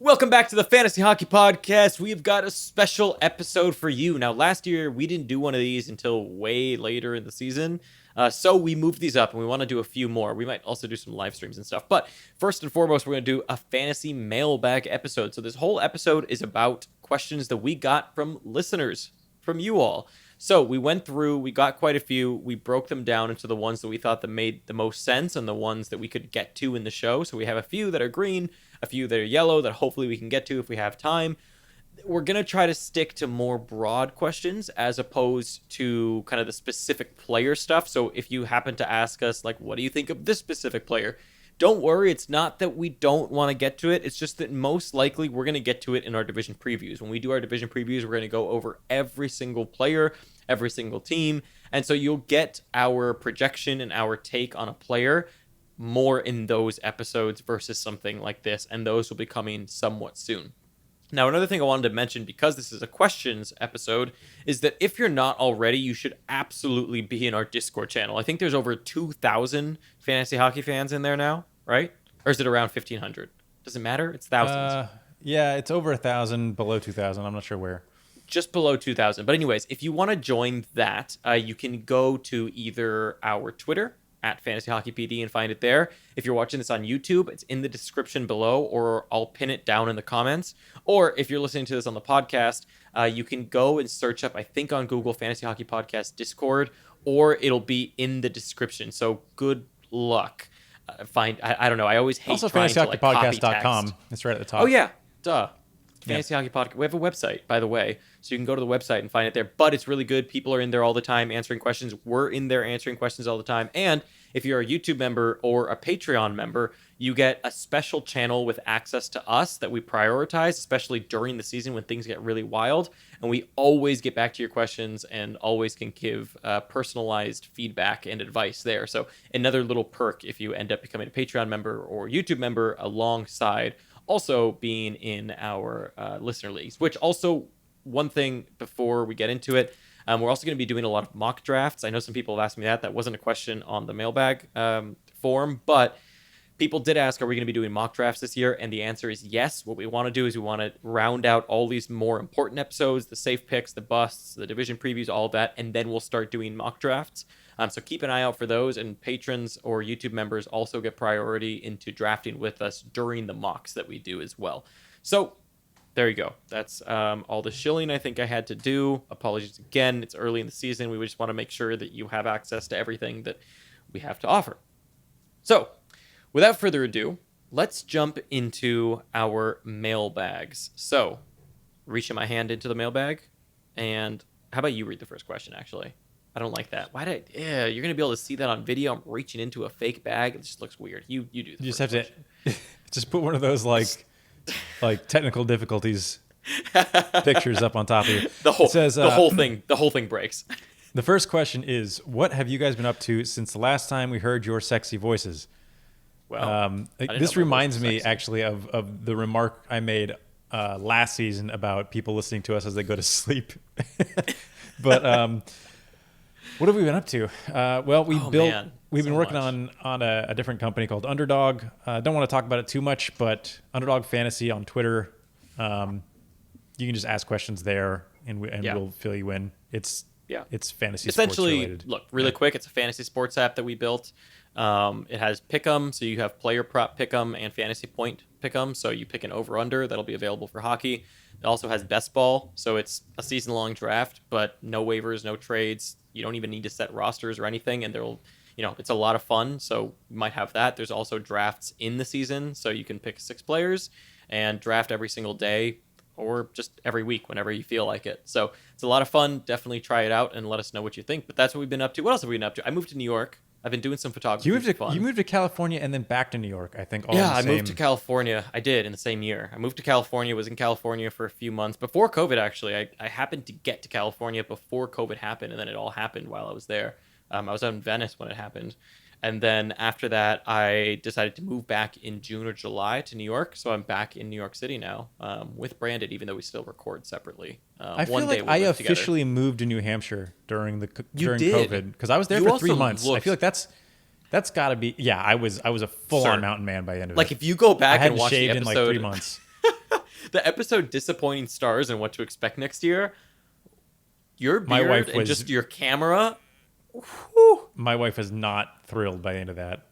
Welcome back to the Fantasy Hockey Podcast. We've got a special episode for you. Now, last year, we didn't do one of these until way later in the season. So we moved these up, and we want to do a few more. We might also do some live streams and stuff. But first and foremost, we're going to do a fantasy mailbag episode. So this whole episode is about questions that we got from listeners, from you all. So we went through, we got quite a few. We broke them down into the ones that we thought that made the most sense and the ones that we could get to in the show. So we have a few that are green, a few that are yellow that hopefully we can get to if we have time. We're going to try to stick to more broad questions as opposed to kind of the specific player stuff. So if you happen to ask us, like, what do you think of this specific player? Don't worry, it's not that we don't want to get to it. It's just that most likely we're going to get to it in our division previews. When we do our division previews, we're going to go over every single player, every single team. And so you'll get our projection and our take on a player more in those episodes versus something like this. And those will be coming somewhat soon. Now, another thing I wanted to mention, because this is a questions episode, is that if you're not already, you should absolutely be in our Discord channel. I think there's over 2,000 fantasy hockey fans in there now, right? Or is it around 1,500? Does it matter? It's thousands. Yeah, it's over 1,000, below 2,000. I'm not sure where. Just below 2,000. But anyways, if you want to join that, you can go to either our Twitter, at Fantasy Hockey PD, and find it there. If you're watching this on YouTube, it's in the description below, or I'll pin it down in the comments. Or if you're listening to this on the podcast, you can go and search up, I think on Google, Fantasy Hockey Podcast Discord, or it'll be in the description. So good luck. I don't know. I always hate also trying to like copy fantasyhockeypodcast.com. text. It's right at the top. Oh yeah, duh. Fantasy Hockey Podcast. We have a website, by the way, so you can go to the website and find it there. But it's really good. People are in there all the time answering questions. We're in there answering questions all the time. And if you're a YouTube member or a Patreon member, you get a special channel with access to us that we prioritize, especially during the season when things get really wild. And we always get back to your questions and always can give personalized feedback and advice there. So another little perk if you end up becoming a Patreon member or YouTube member, alongside also being in our listener leagues. Which also, one thing before we get into it, we're also going to be doing a lot of mock drafts. I know some people have asked me that. That wasn't a question on the mailbag form, but people did ask, are we going to be doing mock drafts this year? And the answer is yes. What we want to do is we want to round out all these more important episodes, the safe picks, the busts, the division previews, all of that, and then we'll start doing mock drafts. So keep an eye out for those, and patrons or YouTube members also get priority into drafting with us during the mocks that we do as well. So there you go. That's all the shilling I think I had to do. Apologies again. It's early in the season. We just want to make sure that you have access to everything that we have to offer. So without further ado, let's jump into our mailbags. So reaching my hand into the mailbag, and how about you read the first question, actually? I don't like that. You're going to be able to see that on video. I'm reaching into a fake bag. It just looks weird. You do the You just have to just put one of those like technical difficulties pictures up on top of you. The whole thing breaks. The first question is, what have you guys been up to since the last time we heard your sexy voices? Well, this reminds me actually of the remark I made last season about people listening to us as they go to sleep. But what have we been up to? We've been working on a different company called Underdog. Don't want to talk about it too much, but Underdog Fantasy on Twitter. You can just ask questions there, and we'll fill you in. It's fantasy essentially sports related. Look, really quick, it's a fantasy sports app that we built. It has pick'em, so you have player prop pick'em and fantasy point pick'em. So you pick an over under that'll be available for hockey. It also has best ball, so it's a season long draft, but no waivers, no trades. You don't even need to set rosters or anything, and it's a lot of fun. So you might have that. There's also drafts in the season, so you can pick 6 players and draft every single day, or just every week whenever you feel like it. So it's a lot of fun. Definitely try it out and let us know what you think. But that's what we've been up to. What else have we been up to? I moved to New York. I've been doing some photography. You moved to California and then back to New York, I think. I moved to California. I did in the same year. I moved to California, was in California for a few months. Before COVID, actually. I happened to get to California before COVID happened, and then it all happened while I was there. I was out in Venice when it happened. And then after that, I decided to move back in June or July to New York. So I'm back in New York City now with Brandon, even though we still record separately. I feel like I officially moved to New Hampshire during COVID because I was there for 3 months. I feel like that's got to be. Yeah, I was a full-on mountain man by the end of it. Like if you go back and watch the episode, in like 3 months. The episode Disappointing Stars and What to Expect Next Year. Your My beard wife and was- just your camera. Whew. My wife was not thrilled by the end of that.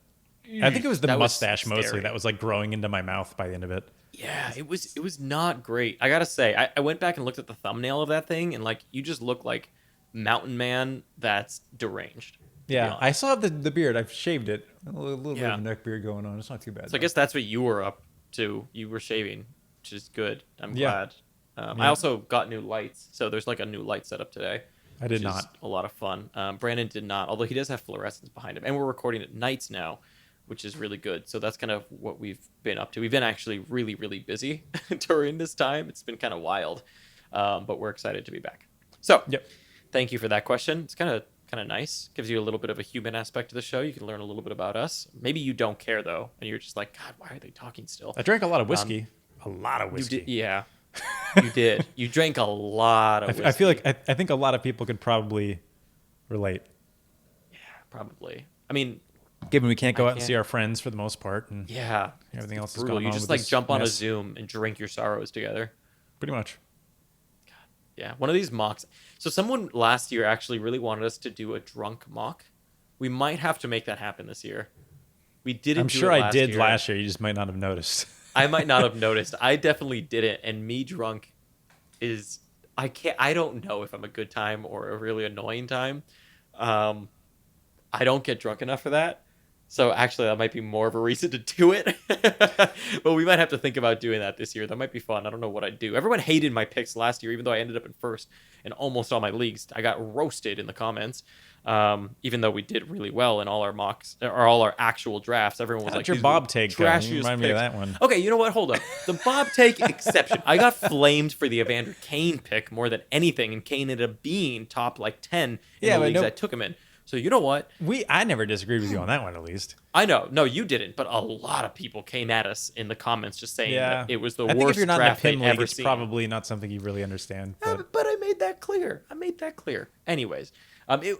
I think it was the That was mustache mostly scary. that was like growing into my mouth by the end of it. Yeah, it was not great. I gotta say, I went back and looked at the thumbnail of that thing, and like you just look like Mountain Man that's deranged. to be Yeah, honest. I saw the beard. I've shaved it. A little bit Yeah. of a neck beard going on. It's not too bad. So I guess that's what you were up to. You were shaving, which is good. I'm Yeah. glad. I Yeah. also got new lights, so there's like a new light setup today. I did which is not. a lot of fun. Brandon did not, although he does have fluorescence behind him, and we're recording at nights now, which is really good. So that's kind of what we've been up to. We've been actually really, really busy during this time. It's been kind of wild, but we're excited to be back. So, Yep. thank you for that question. It's kind of nice. Gives you a little bit of a human aspect to the show. You can learn a little bit about us. Maybe you don't care though, and you're just like, God, why are they talking still? I drank a lot of whiskey. A lot of You whiskey. did, yeah. You did. You drank a lot of whiskey. I feel like I think a lot of people could probably relate. Probably. I mean, Given we can't go I out and see can't- our friends for the most part, and yeah. everything else is Brutal. going You on just with like this jump on a mess. Zoom and drink your sorrows together. Pretty much. Yeah, one of these mocks. So someone last year actually really wanted us to do a drunk mock. We might have to make that happen this year. We didn't. I'm do sure it I did year. last year. You just might not have noticed. I might not have noticed. I definitely didn't. And me drunk is I can't. I don't know if I'm a good time or a really annoying time. I don't get drunk enough for that. So actually, that might be more of a reason to do it. But we might have to think about doing that this year. That might be fun. I don't know what I'd do. Everyone hated my picks last year, even though I ended up in first in almost all my leagues. I got roasted in the comments, even though we did really well in all our mocks or all our actual drafts. Everyone was How'd like, your "These Bob were take go? trashiest You remind me of picks." that one. Okay, you know what? Hold up. The Bob take exception. I got flamed for the Evander Kane pick more than anything, and Kane ended up being top like 10 in Yeah, the but leagues no- I took him in. So you know what? I never disagreed with you on that one, at least. I know. No, you didn't, but a lot of people came at us in the comments just saying Yeah, that it was the I think worst if you're not in a draft they'd PIM league, ever it's seen. probably not something you really understand. But I made that clear. Anyways,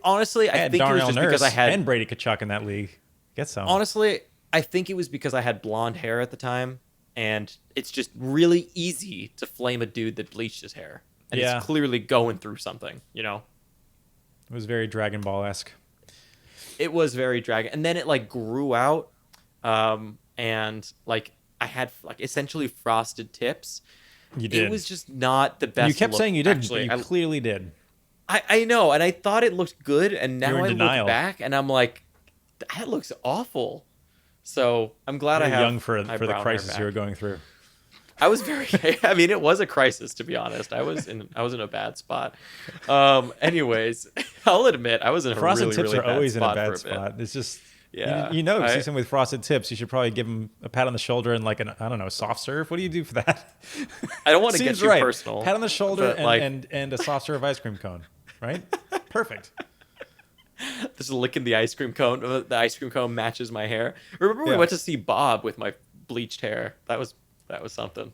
honestly, I I had think it was Darnell just Nurse because I had. and Brady Kachuk in that league. Get some. Honestly, I think it was because I had blonde hair at the time, and it's just really easy to flame a dude that bleached his hair, and Yeah. he's clearly going through something. You know, It was very Dragon Ball-esque. it was very dragon, and then it like grew out, and like I had like essentially frosted tips. You did. It was just not the best. You kept look. saying you didn't, Actually, but you clearly did. I know, and I thought it looked good, and now You're in I denial. look back and I'm like, that looks awful. So I'm glad You're I have young for my the brown hair crisis back. you were going through. I was very. I mean, it was a crisis, to be honest. I was in a bad spot. Anyways, I'll admit I was in a Frosted really, tips really are bad always in a spot bad for a bit. spot. It's just Yeah, you know, if you I- see someone with frosted tips, you should probably give them a pat on the shoulder and like an I don't know soft serve. What do you do for that? I don't want to get Seems too right. personal. Pat on the shoulder but, like, and a soft serve ice cream cone, right? Perfect. just licking the ice cream cone. The ice cream cone matches my hair. Remember we Yeah. went to see Bob with my bleached hair. That was something.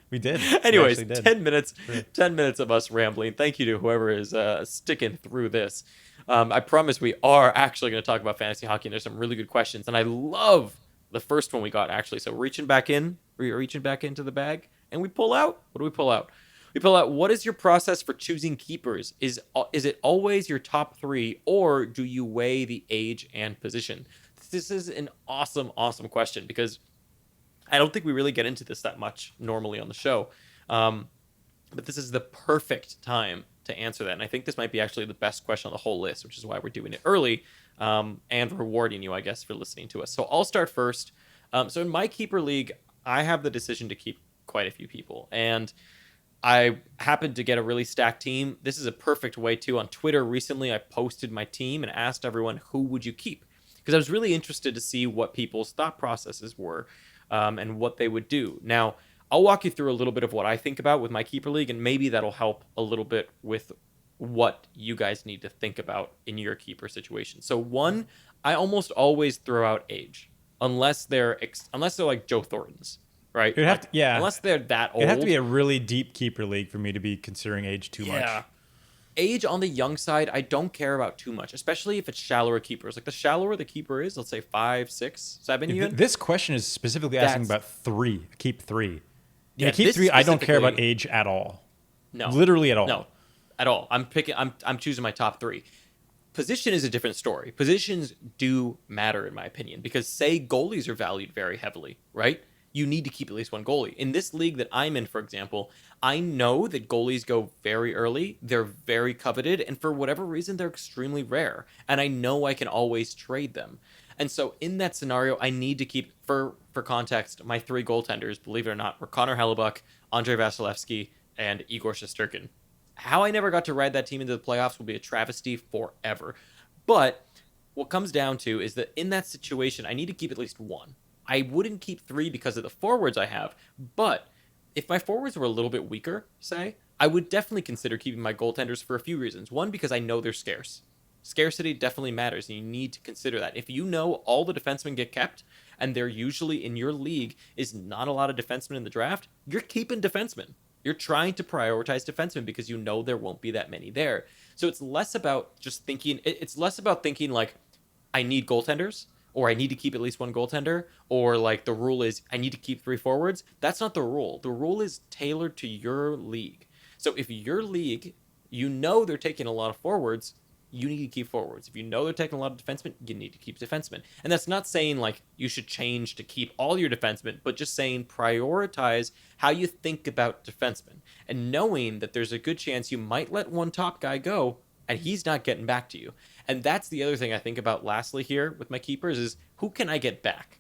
We did. We Anyways, actually did. 10 minutes 10 minutes of us rambling. Thank you to whoever is sticking through this. I promise we are actually going to talk about fantasy hockey, and there's some really good questions, and I love the first one we got actually. So reaching back into the bag, and we pull out. What do we pull out? We pull out, what is your process for choosing keepers? Is it always your top 3, or do you weigh the age and position? This is an awesome question, because I don't think we really get into this that much normally on the show. But this is the perfect time to answer that. And I think this might be actually the best question on the whole list, which is why we're doing it early, and rewarding you, I guess, for listening to us. So I'll start first. So in my keeper league, I have the decision to keep quite a few people. And I happened to get a really stacked team. This is a perfect way to. On Twitter recently, I posted my team and asked everyone, who would you keep? Because I was really interested to see what people's thought processes were, and what they would do. Now, I'll walk you through a little bit of what I think about with my keeper league, and maybe that'll help a little bit with what you guys need to think about in your keeper situation. So one, I almost always throw out age, unless they're like Joe Thornton's, right? It'd have to- yeah. Unless they're that old. It'd have to be a really deep keeper league for me to be considering age too much. Age on the young side, I don't care about too much, especially if it's shallower keepers. Like the shallower the keeper is, let's say 5, 6, 7 even. This question is specifically asking That's- about 3. Keep 3. In a keep this 3, I don't care about specifically- age at all. No, Literally at all. no, at all. I'm choosing my top 3. Position is a different story. Positions do matter, in my opinion, because say goalies are valued very heavily, right? You need to keep at least one goalie. In this league that I'm in, for example, I know that goalies go very early. They're very coveted, and for whatever reason, they're extremely rare. And I know I can always trade them. And so in that scenario, I need to keep, for context, my 3 goaltenders, believe it or not, were Connor Hellebuck, Andrei Vasilevsky, and Igor Shesterkin. How I never got to ride that team into the playoffs will be a travesty forever. But what comes down to is that in that situation, I need to keep at least one. I wouldn't keep 3 because of the forwards I have, but if my forwards were a little bit weaker, say, I would definitely consider keeping my goaltenders for a few reasons. One, because I know they're scarce. Scarcity definitely matters, and you need to consider that. If you know all the defensemen get kept, and they're usually in your league is not a lot of defensemen in the draft, you're keeping defensemen. You're trying to prioritize defensemen because you know there won't be that many there. So it's less about just thinking, it's less about thinking like, I need goaltenders, or I need to keep at least one goaltender, or like the rule is I need to keep 3 forwards. That's not the rule. The rule is tailored to your league. So if your league, you know they're taking a lot of forwards, you need to keep forwards. If you know they're taking a lot of defensemen, you need to keep defensemen. And that's not saying like you should change to keep all your defensemen, but just saying prioritize how you think about defensemen and knowing that there's a good chance you might let one top guy go and he's not getting back to you. And that's the other thing I think about lastly here with my keepers is who can I get back?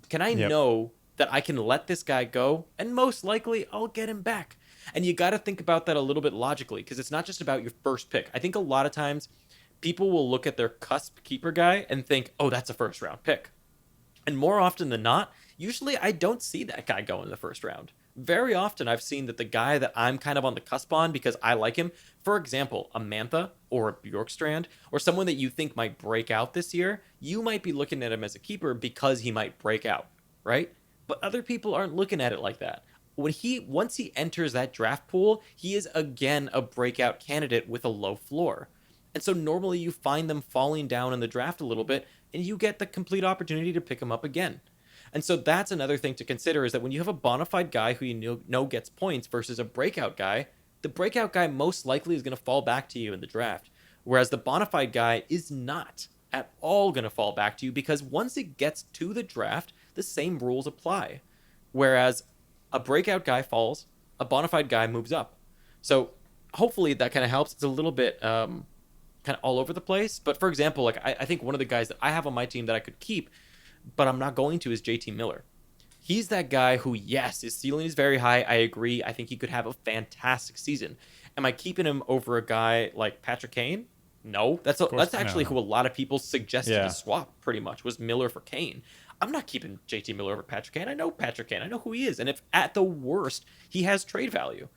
Can I know that I can let this guy go and most likely I'll get him back? And you got to think about that a little bit logically because it's not just about your first pick. I think a lot of times people will look at their cusp keeper guy and think, oh, that's a first round pick. And more often than not, usually I don't see that guy go in the first round. Very often I've seen that the guy that I'm kind of on the cusp on because I like him, for example, a Mantha or a Bjorkstrand or someone that you think might break out this year, you might be looking at him as a keeper because he might break out, right? But other people aren't looking at it like that. Once he enters that draft pool, he is again a breakout candidate with a low floor. And so normally you find them falling down in the draft a little bit and you get the complete opportunity to pick him up again. And so that's another thing to consider is that when you have a bona fide guy who you know gets points versus a breakout guy, the breakout guy most likely is going to fall back to you in the draft. Whereas the bona fide guy is not at all going to fall back to you because once it gets to the draft, the same rules apply. Whereas a breakout guy falls, a bona fide guy moves up. So hopefully that kind of helps. It's a little bit kind of all over the place. But for example, like I think one of the guys that I have on my team that I could keep, but I'm not going to is JT Miller. He's that guy who, yes, his ceiling is very high. I agree. I think he could have a fantastic season. Am I keeping him over a guy like Patrick Kane? No. That's actually who a lot of people suggested to swap pretty much was Miller for Kane. I'm not keeping JT Miller over Patrick Kane. I know Patrick Kane. I know who he is. And if at the worst, he has trade value.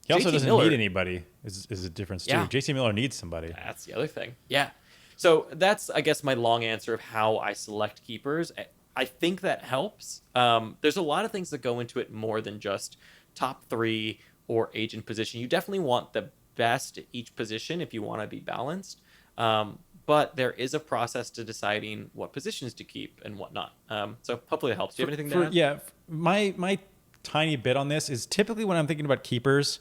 He also doesn't need anybody is a difference too. Yeah. JT Miller needs somebody. That's the other thing. Yeah. So that's, I guess, my long answer of how I select keepers. I think that helps. There's a lot of things that go into it more than just top 3 or agent position. You definitely want the best at each position if you want to be balanced. But there is a process to deciding what positions to keep and what not. So hopefully it helps. Do you have anything to add? Yeah, my tiny bit on this is typically when I'm thinking about keepers,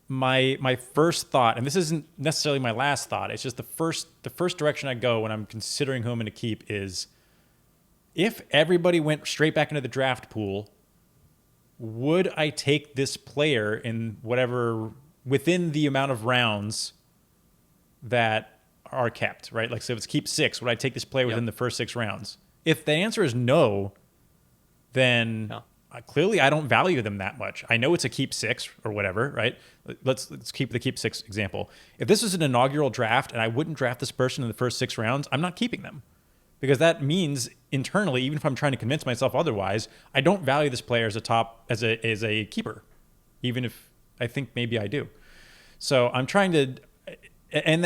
my first thought, and this isn't necessarily my last thought, it's just the first direction I go when I'm considering who I'm going to keep is if everybody went straight back into the draft pool, would I take this player in whatever within the amount of rounds that are kept, right? Like, so if it's keep 6, would I take this player within the first 6 rounds? If the answer is no, then clearly I don't value them that much. I know it's a keep 6 or whatever, right? Let's keep the keep 6 example. If this is an inaugural draft and I wouldn't draft this person in the first 6 rounds, I'm not keeping them. Because that means internally, even if I'm trying to convince myself otherwise, I don't value this player as a keeper, even if I think maybe I do. So I'm trying to, and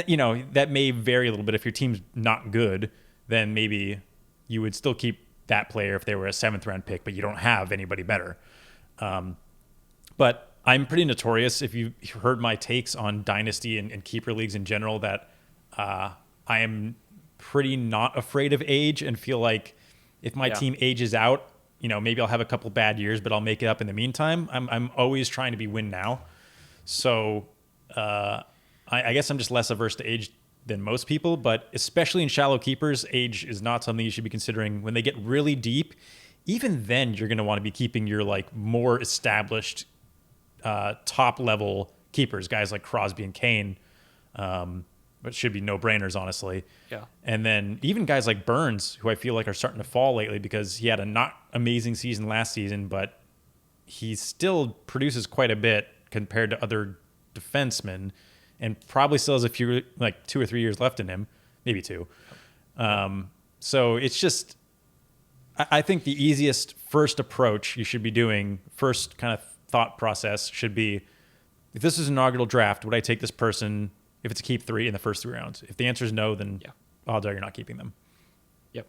that may vary a little bit. If your team's not good, then maybe you would still keep that player if they were a 7th round pick, but you don't have anybody better. But I'm pretty notorious, if you heard my takes on dynasty and keeper leagues in general, that I am pretty not afraid of age and feel like if my team ages out, maybe I'll have a couple bad years, but I'll make it up in the meantime. I'm always trying to be win now. So I guess I'm just less averse to age than most people, but especially in shallow keepers, age is not something you should be considering. When they get really deep, even then you're going to want to be keeping your like more established top level keepers, guys like Crosby and Kane, but should be no brainers, honestly. Yeah. And then even guys like Burns, who I feel like are starting to fall lately because he had a not amazing season last season, but he still produces quite a bit compared to other defensemen, and probably still has a few, like 2 or 3 years left in him, maybe 2. So it's just, I think the easiest first approach you should be doing, first kind of thought process should be, if this is an inaugural draft, would I take this person if it's a keep 3 in the first 3 rounds? If the answer is no, then odds are you're not keeping them. Yep.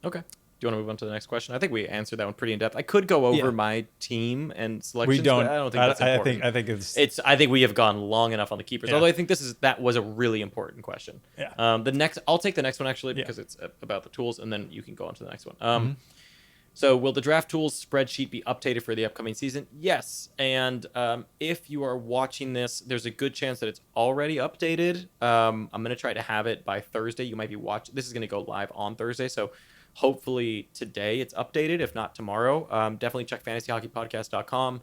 Okay. Do you want to move on to the next question? I think we answered that one pretty in depth. I could go over my team and selections. We don't. But I don't think that's important. I think it's. I think we have gone long enough on the keepers. Although I think that was a really important question. Yeah. I'll take the next one actually because it's about the tools, and then you can go on to the next one. So will the draft tools spreadsheet be updated for the upcoming season? Yes. And if you are watching this, there's a good chance that it's already updated. I'm going to try to have it by Thursday. You might be watching. This is going to go live on Thursday. So hopefully today it's updated. If not tomorrow, definitely check fantasyhockeypodcast.com.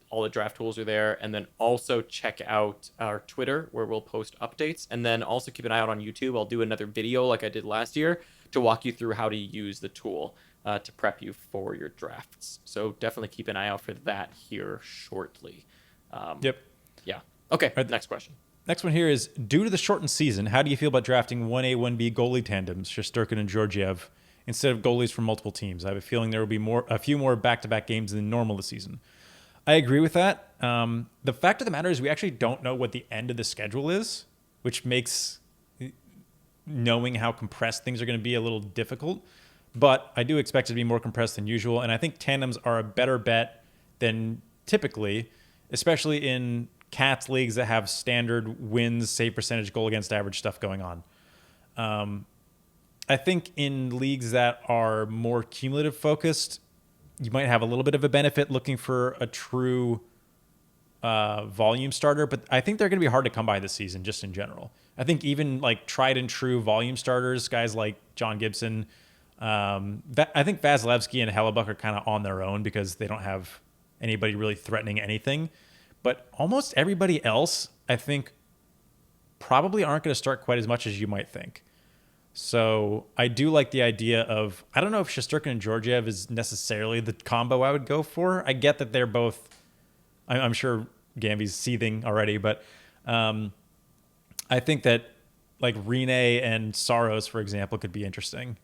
All the draft tools are there. And then also check out our Twitter where we'll post updates. And then also keep an eye out on YouTube. I'll do another video like I did last year to walk you through how to use the tool to prep you for your drafts. So definitely keep an eye out for that here shortly. Yep. Yeah. Okay. Next question. Next one here is, due to the shortened season, how do you feel about drafting 1A, 1B goalie tandems, Shesterkin and Georgiev, instead of goalies from multiple teams? I have a feeling there will be a few more back-to-back games than normal this season. I agree with that. The fact of the matter is we actually don't know what the end of the schedule is, which makes knowing how compressed things are going to be a little difficult. But I do expect it to be more compressed than usual, and I think tandems are a better bet than typically, especially in Cats leagues that have standard wins, save percentage, goal against average stuff going on. I think in leagues that are more cumulative focused, you might have a little bit of a benefit looking for a true volume starter, but I think they're going to be hard to come by this season just in general. I think even like tried and true volume starters, guys like John Gibson, I think Vasilevsky and Hellebuck are kind of on their own because they don't have anybody really threatening anything. But almost everybody else, I think, probably aren't going to start quite as much as you might think. So I do like the idea of, I don't know if Shesterkin and Georgiev is necessarily the combo I would go for. I get that they're both, I'm sure Gamby's seething already, but I think that like Rene and Saros, for example, could be interesting.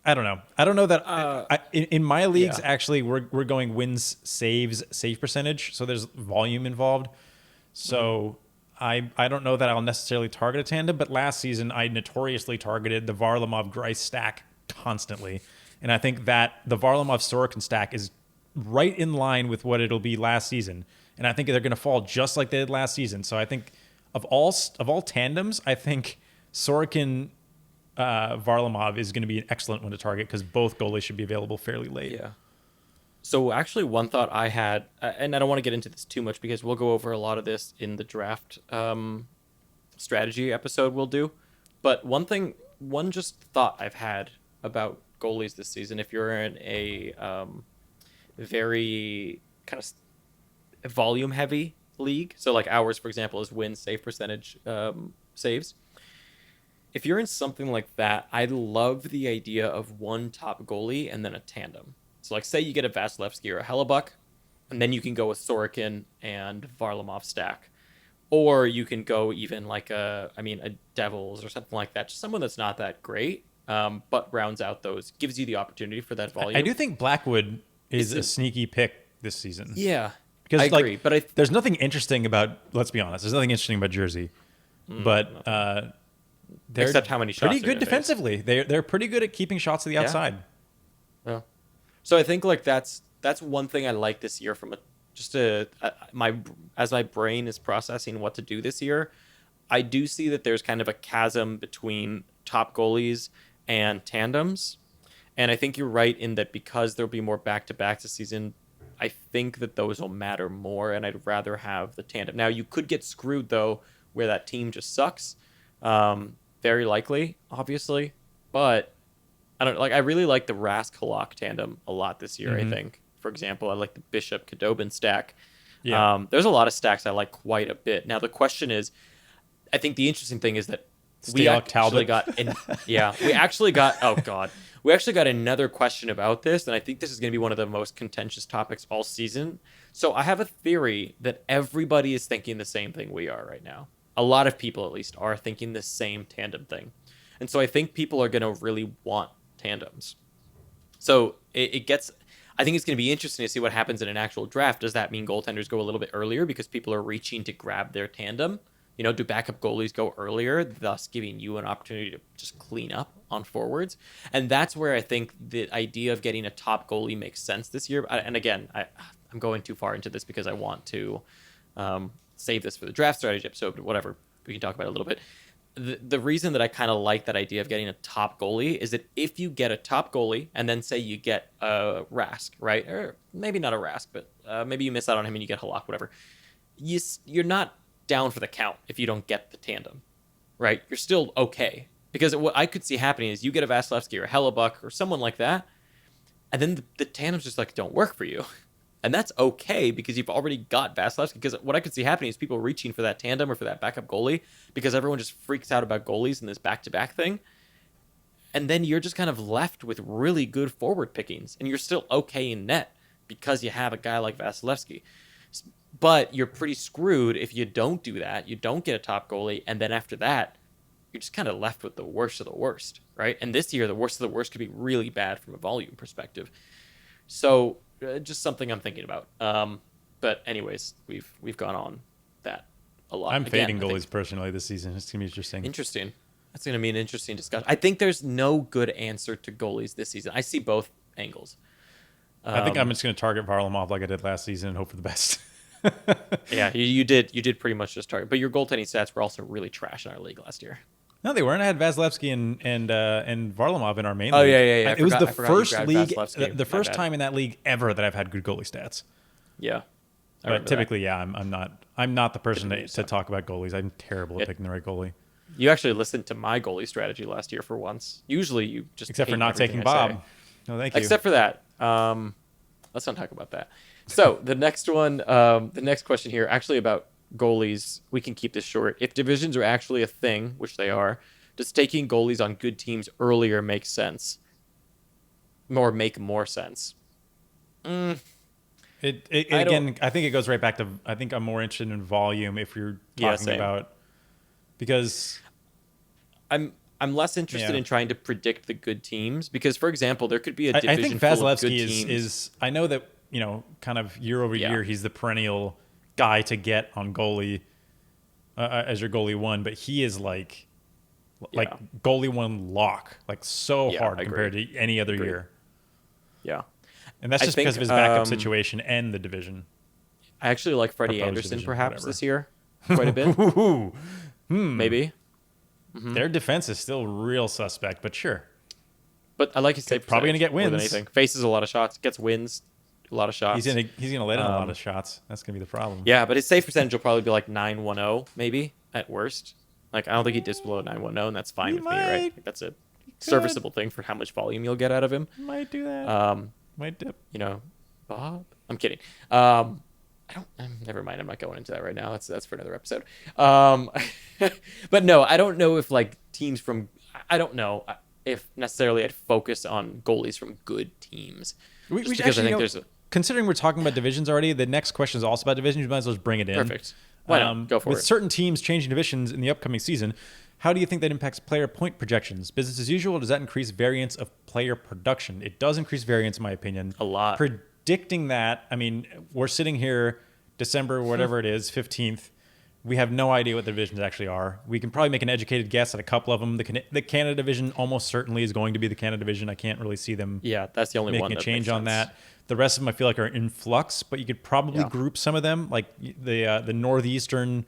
I don't know. I don't know that in my leagues, actually, we're going wins, saves, save percentage. So there's volume involved. So I don't know that I'll necessarily target a tandem, but last season I notoriously targeted the Varlamov-Greiss stack constantly. And I think that the Varlamov-Sorokin stack is right in line with what it'll be last season. And I think they're going to fall just like they did last season. So I think of all tandems, I think Sorokin Varlamov is going to be an excellent one to target because both goalies should be available fairly late. Yeah. So actually one thought I had, and I don't want to get into this too much because we'll go over a lot of this in the draft strategy episode we'll do. But one just thought I've had about goalies this season, if you're in a very kind of volume heavy league, so like ours, for example, is win, save percentage, saves. If you're in something like that, I love the idea of one top goalie and then a tandem. So like say you get a Vasilevsky or a Hellebuck, and then you can go with Sorokin and Varlamov stack. Or you can go even like a Devils or something like that. Just someone that's not that great, but rounds out those, gives you the opportunity for that volume. I do think Blackwood is a sneaky pick this season. Yeah, because I agree. But there's nothing interesting about, let's be honest, there's nothing interesting about Jersey. But they're except how many shots pretty good defensively. They're pretty good at keeping shots to the outside. Yeah. So I think like that's one thing I like this year from as my brain is processing what to do this year. I do see that there's kind of a chasm between top goalies and tandems. And I think you're right in that because there'll be more back-to-backs this season, I think that those will matter more, and I'd rather have the tandem. Now, you could get screwed, though, where that team just sucks. Very likely, obviously. But I really like the Rask-Halak tandem a lot this year, I think. For example, I like the Bishop-Khudobin stack. Yeah. There's a lot of stacks I like quite a bit. Now, the question is, I think the interesting thing is that we actually got another question about this, and I think this is going to be one of the most contentious topics all season. So I have a theory that everybody is thinking the same thing we are right now. A lot of people, at least, are thinking the same tandem thing. And so I think people are going to really want tandems. So I think it's going to be interesting to see what happens in an actual draft. Does that mean goaltenders go a little bit earlier because people are reaching to grab their tandem? Do backup goalies go earlier, thus giving you an opportunity to just clean up on forwards? And that's where I think the idea of getting a top goalie makes sense this year. And again, I'm going too far into this because I want to save this for the draft strategy episode, but whatever. We can talk about it a little bit. The reason that I kind of like that idea of getting a top goalie is that if you get a top goalie and then say you get a Rask, right? Or maybe not a Rask, but maybe you miss out on him and you get Halak, whatever. You're not down for the count if you don't get the tandem, right? You're still okay. Because what I could see happening is you get a Vasilevsky or a Hellebuck or someone like that, and then the tandems just don't work for you. And that's okay because you've already got Vasilevsky. Because what I could see happening is people reaching for that tandem or for that backup goalie because everyone just freaks out about goalies in this back-to-back thing. And then you're just kind of left with really good forward pickings, and you're still okay in net because you have a guy like Vasilevsky. But you're pretty screwed if you don't do that. You don't get a top goalie, and then after that, you're just kind of left with the worst of the worst, right? And this year, the worst of the worst could be really bad from a volume perspective. So just something I'm thinking about. But anyways, we've gone on that a lot. I'm fading goalies personally this season. It's gonna be interesting. Interesting. That's gonna be an interesting discussion. I think there's no good answer to goalies this season. I see both angles. I think I'm just gonna target Varlamov like I did last season and hope for the best. Yeah, you did pretty much just target, but your goaltending stats were also really trash in our league last year. No, they weren't. I had Vasilevsky and Varlamov in our main league. Oh yeah. It was the first league, the first time in that league ever that I've had good goalie stats. Yeah, but typically, I'm not the person to talk about goalies. I'm terrible at picking the right goalie. You actually listened to my goalie strategy last year for once. Usually, you just except for not taking Bob. No, thank you. Except for that. Let's not talk about that. So the next one, the next question here, actually about goalies. We can keep this short. If divisions are actually a thing, which they are, does taking goalies on good teams earlier make sense? Or make more sense? Again, I think it goes right back to, I think I'm more interested in volume if you're talking about, because I'm less interested in trying to predict the good teams because, for example, there could be a division I think full of good Vasilevsky teams. is I know that, kind of year over year, he's the perennial guy to get on goalie as your goalie one, but he is like goalie one lock, hard compared to any other year. Yeah. And that's just because of his backup situation and the division. I actually like Freddie Anderson perhaps this year quite a bit. Maybe. Mm-hmm. Their defense is still real suspect, but sure. But I like his save. Probably going to get wins. More than anything. Faces a lot of shots, gets wins, a lot of shots. He's gonna let in a lot of shots. That's going to be the problem. Yeah, but his save percentage will probably be like 910 maybe at worst. I don't think he dips below 910, and that's fine with me, right? That's a serviceable thing for how much volume you'll get out of him. Might do that. Might dip. Bob. I'm kidding. Never mind. I'm not going into that right now. That's for another episode. But no, I don't know if teams from. I don't know if necessarily I'd focus on goalies from good teams. Because I think there's. Considering we're talking about divisions already, the next question is also about divisions. You might as well just bring it in. Perfect. Why not? Go for it. With certain teams changing divisions in the upcoming season, how do you think that impacts player point projections? Business as usual, or does that increase variance of player production? It does increase variance, in my opinion. A lot. Predicting that, we're sitting here December, whatever it is, 15th. We have no idea what the divisions actually are. We can probably make an educated guess at a couple of them. The Canada division almost certainly is going to be the Canada division. I can't really see them that's the only making one a that change makes on sense. that. The rest of them I feel like are in flux, but you could probably group some of them, like the northeastern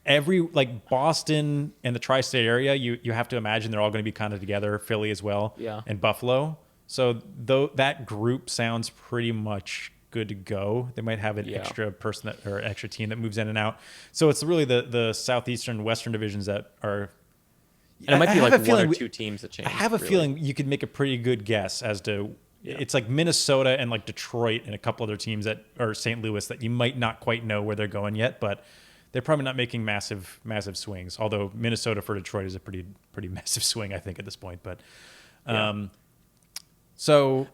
every like Boston and the tri-state area, you have to imagine they're all going to be kind of together. Philly as well, Yeah. and Buffalo. So though that group sounds pretty much good to go. They might have an extra person or extra team that moves in and out. So it's really the southeastern, western divisions that are. And it might be like one or two teams that change. I have a feeling you could make a pretty good guess as to. It's like Minnesota and like Detroit and a couple other teams that are St. Louis that you might not quite know where they're going yet, but they're probably not making massive swings. Although Minnesota for Detroit is a pretty massive swing, I think, at this point. But so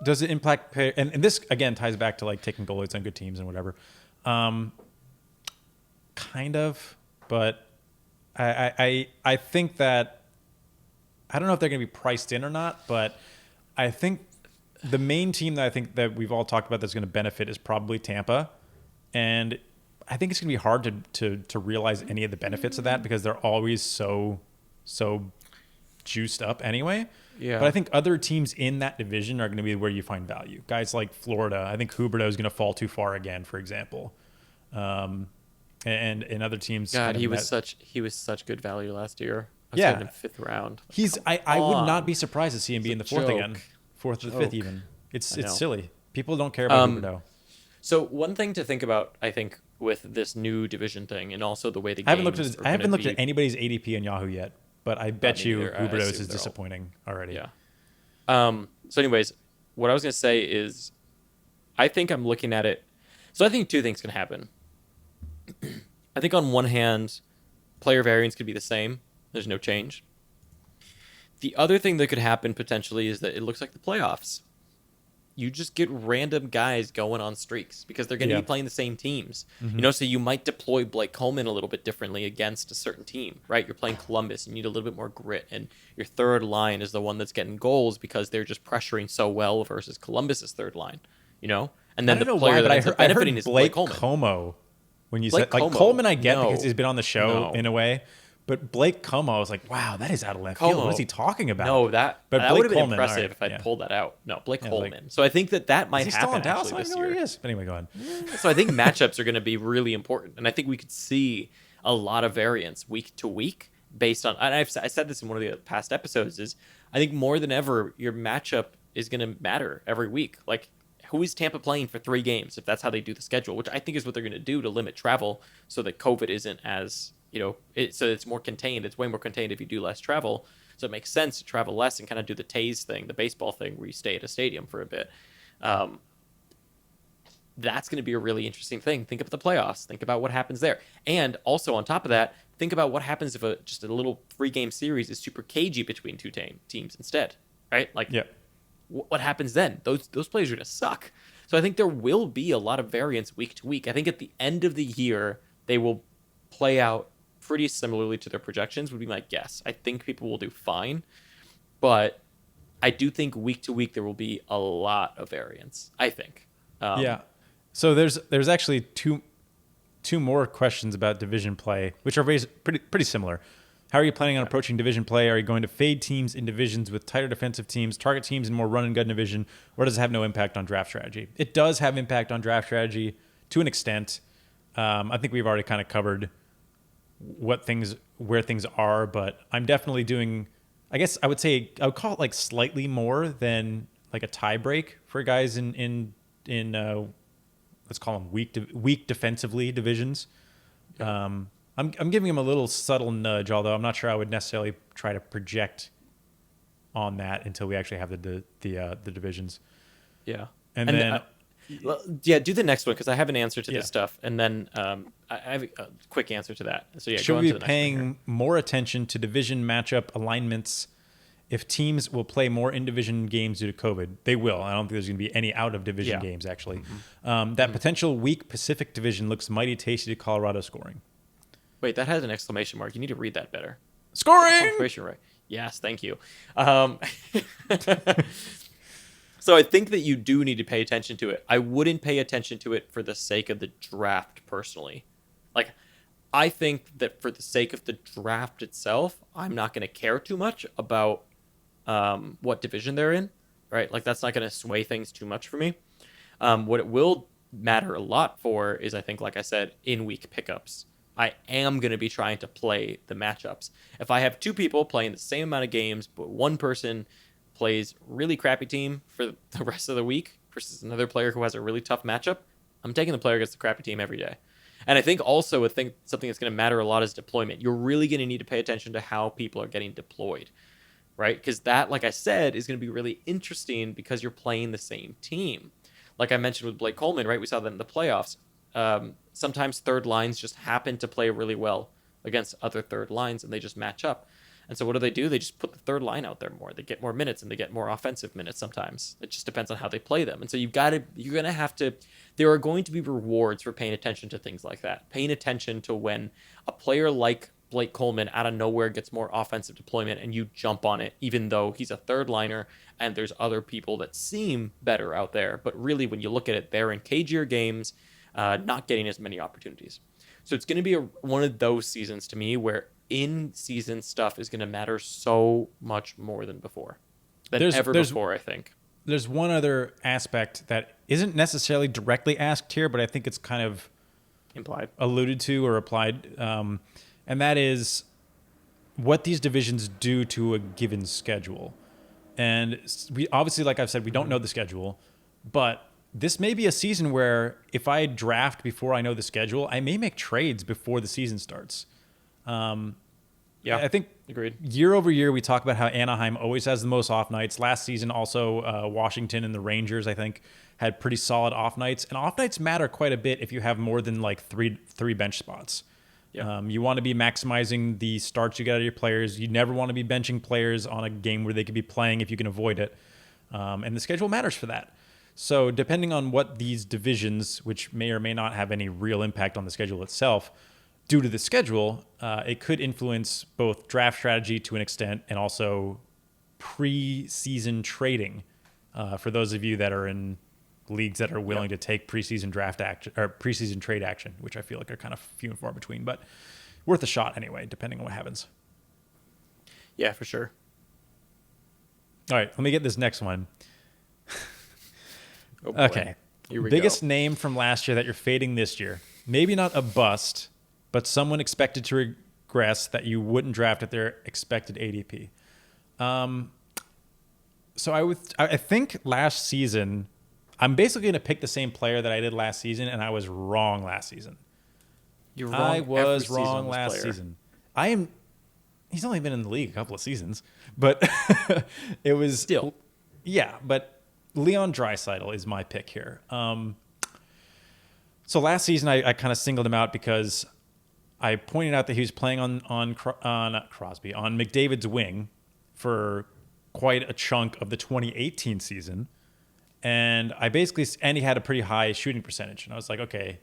does it impact pay? And this again ties back to like taking goalies on good teams and whatever. Kind of, but I think that I don't know if they're going to be priced in or not, but I think the main team that I think that we've all talked about that's going to benefit is probably Tampa, and I think it's going to be hard to realize any of the benefits of that because they're always so juiced up anyway. Yeah. But I think other teams in that division are going to be where you find value. Guys like Florida, I think Huberdeau is going to fall too far again, for example. And other teams. God, he was such good value last year. I was in 5th round. I would not be surprised to see him be in the 4th again. 4th or 5th even. It's silly. People don't care about Huberdeau. So one thing to think about, I think, with this new division thing, and also the way the I haven't looked at anybody's ADP on Yahoo yet, but I bet you Huberdeau is disappointing already. Yeah. So, anyways, what I was gonna say is, I think I'm looking at it. So I think two things can happen. I think on one hand, player variance could be the same. There's no change. The other thing that could happen potentially is that it looks like the playoffs. You just get random guys going on streaks because they're going to be playing the same teams. Mm-hmm. So you might deploy Blake Coleman a little bit differently against a certain team, right? You're playing Columbus. You need a little bit more grit. And your third line is the one that's getting goals because they're just pressuring so well versus Columbus's third line, And then the player that ends up benefiting is Blake Coleman. Como, when you said Coleman, I get because he's been on the show in a way. But Blake Como, I was like, wow, that is out of left field. What is he talking about? No, that would have been impressive if I'd pulled that out. No, Blake Coleman. So I think that might happen still in Dallas? this year. Where he is. But anyway, go on. So I think matchups are going to be really important. And I think we could see a lot of variance week to week based on, and I said this in one of the past episodes, is I think more than ever, your matchup is going to matter every week. Like, who is Tampa playing for 3 games if that's how they do the schedule, which I think is what they're going to do to limit travel so that COVID isn't as... so it's more contained. It's way more contained if you do less travel. So it makes sense to travel less and kind of do the Taze thing, the baseball thing, where you stay at a stadium for a bit. That's going to be a really interesting thing. Think about the playoffs. Think about what happens there. And also on top of that, think about what happens if just a little 3-game series is super cagey between two teams instead, right? Like, what happens then? Those players are going to suck. So I think there will be a lot of variance week to week. I think at the end of the year, they will play out pretty similarly to their projections would be my guess. I think people will do fine, but I do think week to week there will be a lot of variance, I think. So there's actually two more questions about division play, which are pretty similar. How are you planning on approaching division play? Are you going to fade teams in divisions with tighter defensive teams, target teams in more run and gun division, or does it have no impact on draft strategy? It does have impact on draft strategy to an extent. I think we've already kind of covered where things are, but I'm definitely doing, I guess I would call it like slightly more than like a tie break for guys in let's call them weak defensively divisions. I'm giving him a little subtle nudge, although I'm not sure I would necessarily try to project on that until we actually have the divisions. Yeah. And then do the next one because I have an answer to this stuff, and then I have a quick answer to that. So should we be paying more attention to division matchup alignments if teams will play more in-division games due to COVID? They will. I don't think there's going to be any out-of-division games, actually. Mm-hmm. Potential weak Pacific division looks mighty tasty to Colorado scoring. Wait, that has an exclamation mark. You need to read that better. Scoring! Right. Yes, thank you. So I think that you do need to pay attention to it. I wouldn't pay attention to it for the sake of the draft, personally. Like, I think that for the sake of the draft itself, I'm not going to care too much about what division they're in, right? Like, that's not going to sway things too much for me. What it will matter a lot for is, I think, like I said, in-week pickups. I am going to be trying to play the matchups. If I have two people playing the same amount of games, but one person plays really crappy team for the rest of the week versus another player who has a really tough matchup, I'm taking the player against the crappy team every day. And I think also something that's going to matter a lot is deployment. You're really going to need to pay attention to how people are getting deployed, right? Because that, like I said, is going to be really interesting because you're playing the same team. Like I mentioned with Blake Coleman, right? We saw that in the playoffs. Sometimes third lines just happen to play really well against other third lines, and they just match up. And so what do? They just put the third line out there more. They get more minutes, and they get more offensive minutes sometimes. It just depends on how they play them. And so you're going to have to, there are going to be rewards for paying attention to things like that. Paying attention to when a player like Blake Coleman out of nowhere gets more offensive deployment and you jump on it, even though he's a third liner and there's other people that seem better out there. But really, when you look at it, they're in cagier games, not getting as many opportunities. So it's going to be one of those seasons to me where in-season stuff is going to matter so much more than before. Before, I think. There's one other aspect that isn't necessarily directly asked here, but I think it's kind of implied, alluded to or applied, and that is what these divisions do to a given schedule. And we obviously, like I've said, we don't know the schedule, but this may be a season where if I draft before I know the schedule, I may make trades before the season starts. Yeah, I think agreed. Year over year, we talk about how Anaheim always has the most off nights. Last season, also Washington and the Rangers, I think, had pretty solid off nights. And off nights matter quite a bit if you have more than like three bench spots. Yeah. You want to be maximizing the starts you get out of your players. You never want to be benching players on a game where they could be playing if you can avoid it. And the schedule matters for that. So depending on what these divisions, which may or may not have any real impact on the schedule itself, due to the schedule, it could influence both draft strategy to an extent and also preseason trading for those of you that are in leagues that are willing to take preseason draft action or preseason trade action, which I feel like are kind of few and far between, but worth a shot anyway, depending on what happens. Yeah, for sure. All right, let me get this next one. Oh boy. Okay. Here we Biggest go. name from last year that you're fading this year. Maybe not a bust, but someone expected to regress that you wouldn't draft at their expected ADP. So I think last season, I'm basically going to pick the same player that I did last season, and I was wrong last season. You're wrong. I was every wrong last season. He's only been in the league a couple of seasons, but it was Still. Yeah, but Leon Draisaitl is my pick here. So last season I kind of singled him out because I pointed out that he was playing on McDavid's wing for quite a chunk of the 2018 season, and he had a pretty high shooting percentage, and I was like, okay,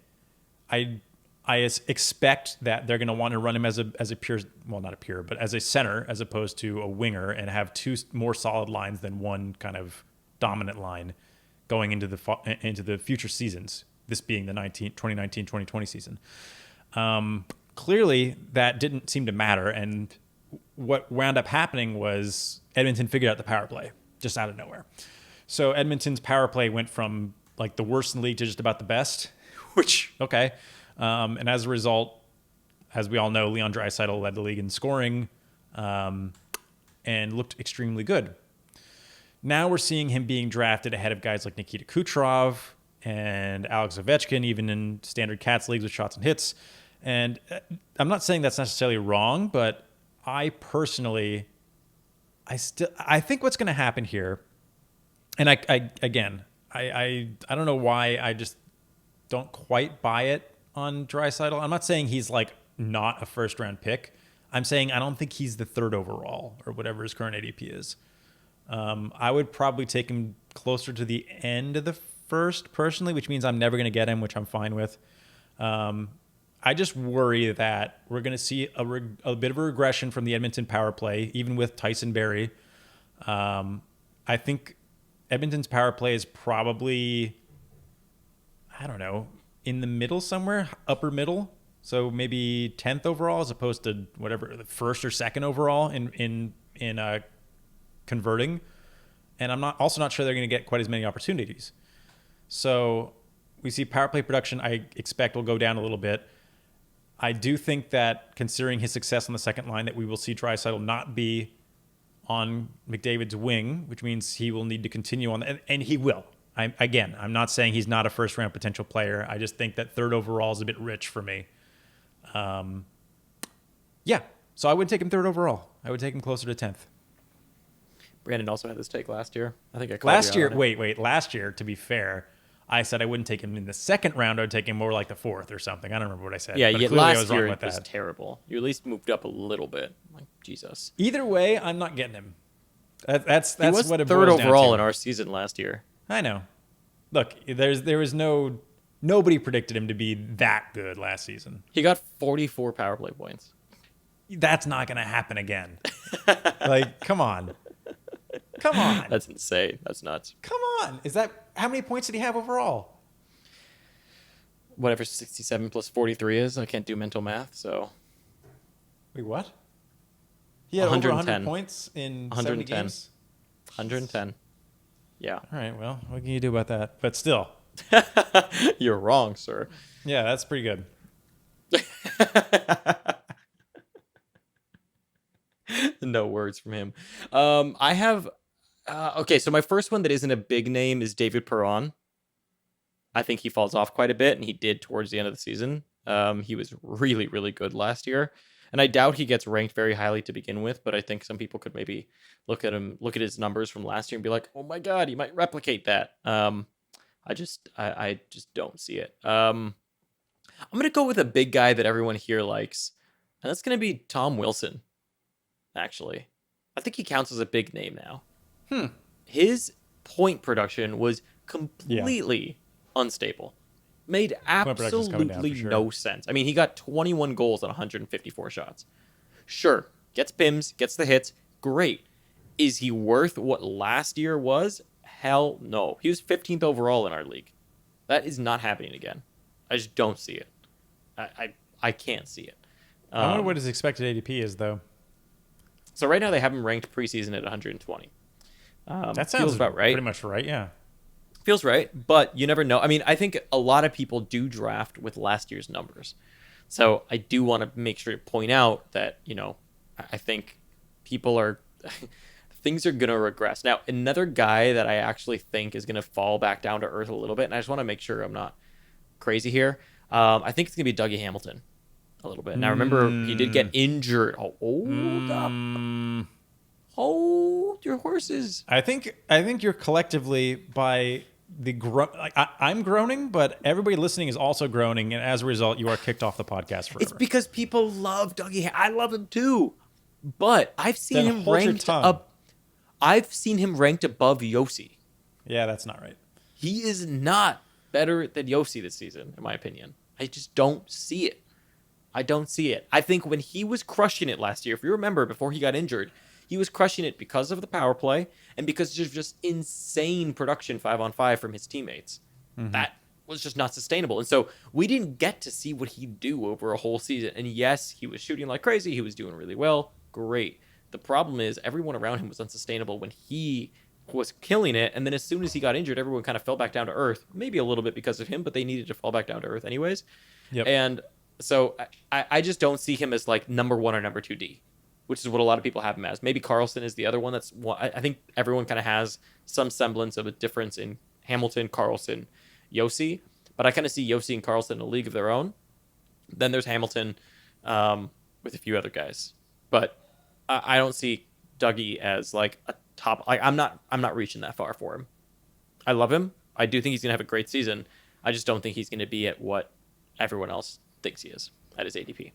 I expect that they're going to want to run him as a pure, well, not a pure, but as a center as opposed to a winger, and have two more solid lines than one kind of dominant line going into the future seasons. This being the 2019-2020 season. Clearly, that didn't seem to matter, and what wound up happening was Edmonton figured out the power play just out of nowhere. So Edmonton's power play went from like the worst in the league to just about the best, which, okay. And as a result, as we all know, Leon Draisaitl led the league in scoring and looked extremely good. Now we're seeing him being drafted ahead of guys like Nikita Kucherov and Alex Ovechkin, even in standard Cats leagues with shots and hits. And I'm not saying that's necessarily wrong, but I personally, I think what's going to happen here, and I don't know why I just don't quite buy it on Draisaitl. I'm not saying he's like not a first round pick. I'm saying I don't think he's the third overall or whatever his current ADP is. I would probably take him closer to the end of the first personally, which means I'm never going to get him, which I'm fine with. I just worry that we're going to see a bit of a regression from the Edmonton power play, even with Tyson Barrie. I think Edmonton's power play is probably, I don't know, in the middle somewhere, upper middle. So maybe 10th overall as opposed to whatever, the first or second overall in converting. And I'm also not sure they're going to get quite as many opportunities. So we see power play production, I expect, will go down a little bit. I do think that considering his success on the second line, that we will see Draisaitl not be on McDavid's wing, which means he will need to continue on, and he will. I'm not saying he's not a first-round potential player. I just think that third overall is a bit rich for me. Yeah, so I would take him third overall. I would take him closer to 10th. Brandon also had this take last year. I think I called Last you year, out on it. wait. Last year, to be fair, I said I wouldn't take him in the second round. I would take him more like the fourth or something. I don't remember what I said. Yeah, but yeah. clearly I Last was wrong year with was that. terrible. You at least moved up a little bit. Like Jesus. Either way, I'm not getting him. That's He was what it third boils down overall to. in our season last year. I know. Look, there was nobody predicted him to be that good last season. He got 44 power play points. That's not going to happen again. Like, come on. That's insane. That's nuts. Come on. How many points did he have overall? Whatever 67 plus 43 is. I can't do mental math, so. Wait, what? He had over 110 100 points in 70 110. games? 110. Yeah. All right, well, what can you do about that? But still. You're wrong, sir. Yeah, that's pretty good. No words from him. I have... okay, so my first one that isn't a big name is David Perron. I think he falls off quite a bit, and he did towards the end of the season. He was really, really good last year. And I doubt he gets ranked very highly to begin with, but I think some people could maybe look at his numbers from last year and be like, oh my God, he might replicate that. I just don't see it. I'm going to go with a big guy that everyone here likes, and that's going to be Tom Wilson, actually. I think he counts as a big name now. His point production was completely unstable. Made absolutely no sense. I mean, he got 21 goals on 154 shots. Sure, gets PIMs, gets the hits. Great. Is he worth what last year was? Hell no. He was 15th overall in our league. That is not happening again. I just don't see it. I can't see it. I wonder what his expected ADP is, though. So right now they have him ranked preseason at 120. That sounds feels about right. Pretty much right, yeah. Feels right, but you never know. I mean, I think a lot of people do draft with last year's numbers. So I do want to make sure to point out that, I think people are... things are going to regress. Now, another guy that I actually think is going to fall back down to earth a little bit, and I just want to make sure I'm not crazy here. I think it's going to be Dougie Hamilton a little bit. Now, remember, he did get injured. Oh, hold up. Hold your horses. I think you're collectively by the I'm groaning, but everybody listening is also groaning, and as a result, you are kicked off the podcast forever. It's because people love Dougie. I love him too, but I've seen him ranked up. I've seen him ranked above Yossi. Yeah, that's not right. He is not better than Yossi this season, in my opinion. I just don't see it. I don't see it. I think when he was crushing it last year, if you remember, before he got injured, he was crushing it because of the power play and because of just insane production 5-on-5 from his teammates. Mm-hmm. That was just not sustainable. And so we didn't get to see what he'd do over a whole season. And yes, he was shooting like crazy. He was doing really well. Great. The problem is everyone around him was unsustainable when he was killing it. And then as soon as he got injured, everyone kind of fell back down to earth, maybe a little bit because of him, but they needed to fall back down to earth anyways. Yep. And so I just don't see him as like number 1 or number 2 D, which is what a lot of people have him as. Maybe Carlson is the other one. I think everyone kind of has some semblance of a difference in Hamilton, Carlson, Yossi, but I kind of see Yossi and Carlson in a league of their own. Then there's Hamilton with a few other guys, but I don't see Dougie as like a top. Like I'm not reaching that far for him. I love him. I do think he's gonna have a great season. I just don't think he's gonna be at what everyone else thinks he is at his ADP.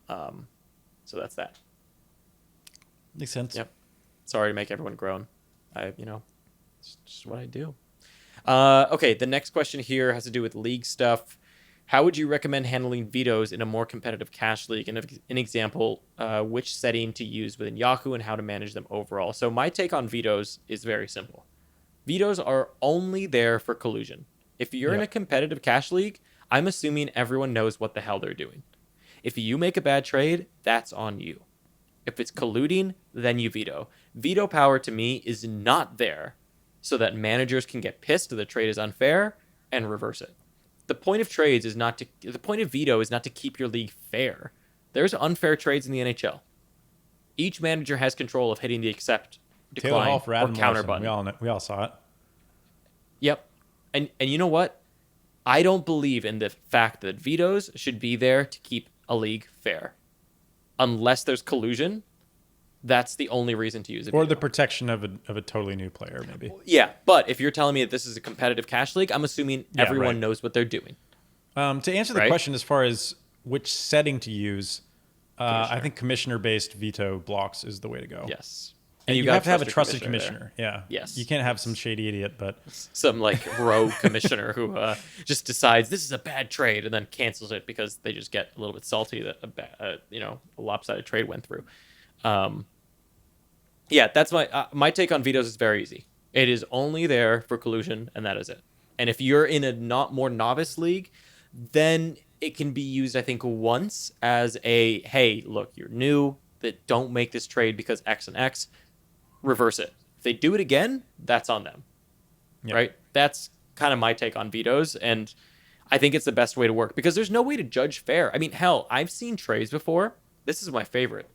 So that's that. Makes sense. Yep. Sorry to make everyone groan. It's just what I do. Okay, the next question here has to do with league stuff. How would you recommend handling vetoes in a more competitive cash league? And an example, which setting to use within Yahoo and how to manage them overall. So my take on vetoes is very simple. Vetoes are only there for collusion. If you're in a competitive cash league, I'm assuming everyone knows what the hell they're doing. If you make a bad trade, that's on you. If it's colluding, then you veto. Veto power to me is not there so that managers can get pissed that the trade is unfair and reverse it. the point of trades is not to the point of veto is not to keep your league fair. There's unfair trades in the NHL. Each manager has control of hitting the accept, Taylor decline, Hall for or Adam counter Larson. button. We all saw it. Yep. And you know what? I don't believe in the fact that vetoes should be there to keep a league fair. Unless there's collusion, that's the only reason to use it. Or the protection of a totally new player, maybe. Yeah, but if you're telling me that this is a competitive cash league, I'm assuming everyone knows what they're doing. To answer the question as far as which setting to use, I think commissioner-based veto blocks is the way to go. Yes. And you have to have a trusted commissioner. Yeah. Yes. You can't have some shady idiot, but some like rogue commissioner who just decides this is a bad trade and then cancels it because they just get a little bit salty that a lopsided trade went through. Yeah, that's my take on vetoes is very easy. It is only there for collusion, and that is it. And if you're in a more novice league, then it can be used, I think, once as a, hey, look, you're new, that don't make this trade because X and X. Reverse it. If they do it again, that's on them. Yep. Right? That's kind of my take on vetoes, and I think it's the best way to work because there's no way to judge fair. I mean, hell, I've seen trades before. This is my favorite.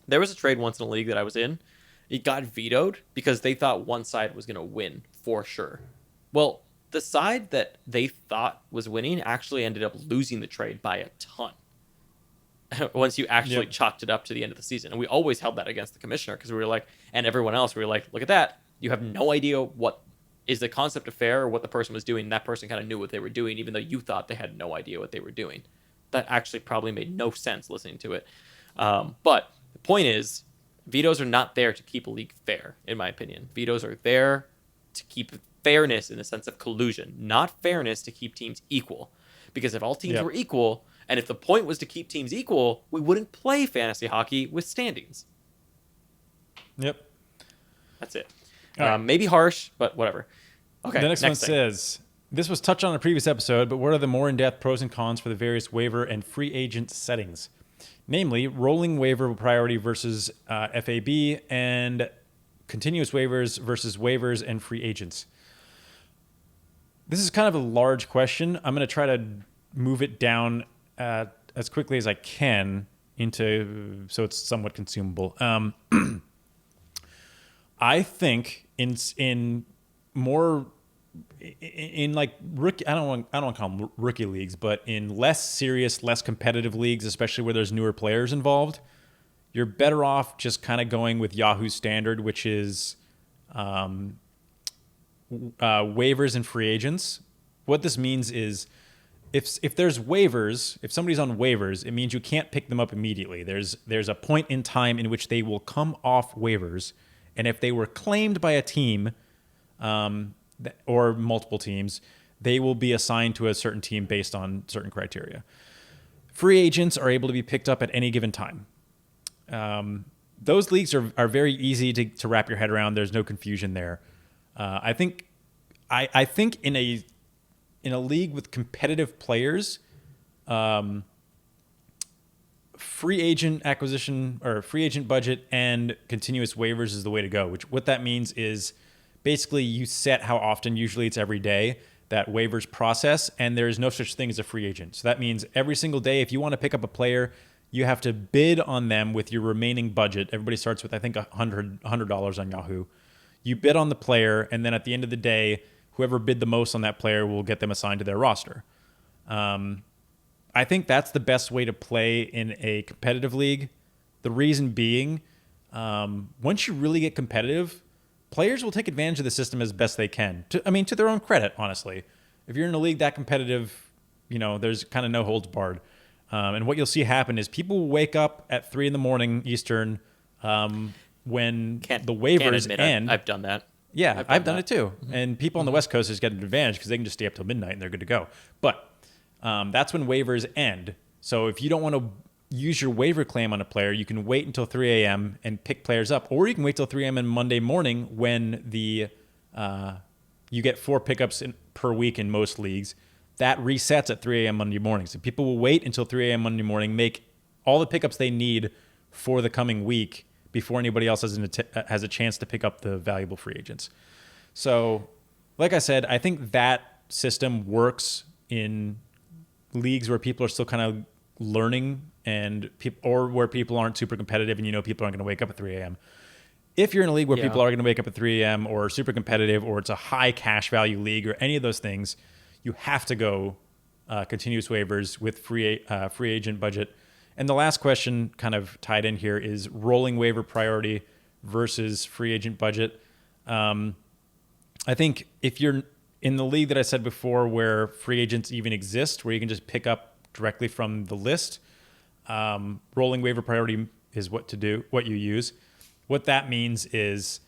There was a trade once in a league that I was in. It got vetoed because they thought one side was going to win for sure. Well, the side that they thought was winning actually ended up losing the trade by a ton. Once you actually chalked it up to the end of the season. And we always held that against the commissioner because we were like, and everyone else, we were like, look at that. You have no idea what is the concept of fair or what the person was doing. That person kind of knew what they were doing, even though you thought they had no idea what they were doing. That actually probably made no sense listening to it. But the point is, vetoes are not there to keep a league fair, in my opinion. Vetoes are there to keep fairness in the sense of collusion, not fairness to keep teams equal. Because if all teams were equal, and if the point was to keep teams equal, we wouldn't play fantasy hockey with standings. Yep. That's it. Right. Maybe harsh, but whatever. Okay. The next one says, this was touched on in a previous episode, but what are the more in-depth pros and cons for the various waiver and free agent settings? Namely, rolling waiver priority versus FAB and continuous waivers versus waivers and free agents. This is kind of a large question. I'm going to try to move it down as quickly as I can so it's somewhat consumable. I think in like rookie, I don't want to call them rookie leagues, but in less serious, less competitive leagues, especially where there's newer players involved, you're better off just kind of going with Yahoo standard, which is waivers and free agents. What this means is if there's waivers, if somebody's on waivers, it means you can't pick them up immediately. There's a point in time in which they will come off waivers, and if they were claimed by a team or multiple teams, they will be assigned to a certain team based on certain criteria. Free agents are able to be picked up at any given time. Those leagues are very easy to wrap your head around. There's no confusion there. I think in a league with competitive players, free agent acquisition or free agent budget and continuous waivers is the way to go. What that means is basically you set how often, usually it's every day, that waivers process, and there is no such thing as a free agent. So that means every single day, if you want to pick up a player, you have to bid on them with your remaining budget. Everybody starts with, I think, $100 on Yahoo. You bid on the player, and then at the end of the day, whoever bid the most on that player will get them assigned to their roster. I think that's the best way to play in a competitive league. The reason being, once you really get competitive, players will take advantage of the system as best they can. To their own credit, honestly. If you're in a league that competitive, there's kind of no holds barred. And what you'll see happen is people will wake up at 3 a.m. Eastern when the waivers end. I've done that. Yeah, I've done it too. Mm-hmm. And people on the West Coast just get an advantage because they can just stay up till midnight and they're good to go. But that's when waivers end. So if you don't want to use your waiver claim on a player, you can wait until 3 a.m. and pick players up. Or you can wait till 3 a.m. on Monday morning when you get 4 pickups per week in most leagues. That resets at 3 a.m. Monday morning. So people will wait until 3 a.m. Monday morning, make all the pickups they need for the coming week before anybody else has a chance to pick up the valuable free agents. So, like I said, I think that system works in leagues where people are still kind of learning and or where people aren't super competitive and people aren't going to wake up at 3 a.m. If you're in a league where people are going to wake up at 3 a.m. or super competitive or it's a high cash value league or any of those things, you have to go continuous waivers with free agent budget. And the last question kind of tied in here is rolling waiver priority versus free agent budget. I think if you're in the league that I said before where free agents even exist, where you can just pick up directly from the list, rolling waiver priority is what you use. What that means is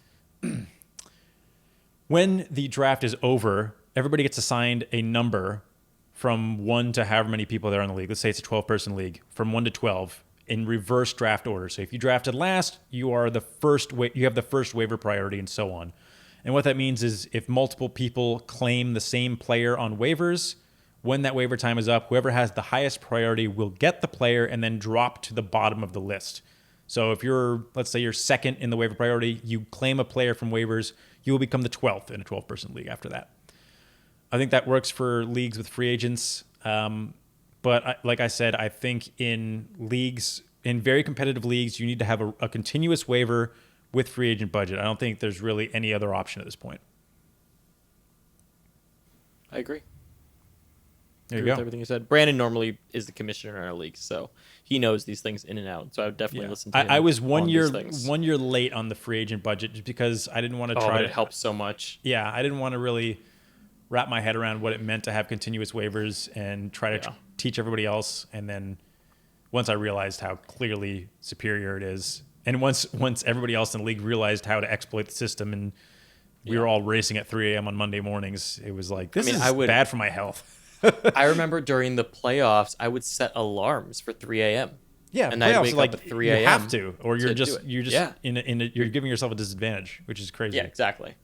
when the draft is over, everybody gets assigned a number from 1 to however many people there are in the league. Let's say it's a 12-person league, from 1 to 12 in reverse draft order. So if you drafted last, you have the first waiver priority and so on. And what that means is if multiple people claim the same player on waivers, when that waiver time is up, whoever has the highest priority will get the player and then drop to the bottom of the list. So if let's say you're second in the waiver priority, you claim a player from waivers, you will become the 12th in a 12-person league after that. I think that works for leagues with free agents. But like I said, I think in very competitive leagues, you need to have a continuous waiver with free agent budget. I don't think there's really any other option at this point. I agree. There you With go. everything you said. Brandon normally is the commissioner in our league, so he knows these things in and out. So I would definitely listen to him. I was one year things. late on the free agent budget just because I didn't want to try. But it helps so much. Yeah, I didn't want to really wrap my head around what it meant to have continuous waivers and try to teach everybody else. And then once I realized how clearly superior it is, and once everybody else in the league realized how to exploit the system, and we were all racing at 3 a.m. on Monday mornings, it was like, this is bad for my health. I remember during the playoffs, I would set alarms for 3 a.m. Yeah, and I'd wake up at 3 a.m. You have to, or you're just you're giving yourself a disadvantage, which is crazy. Yeah, exactly.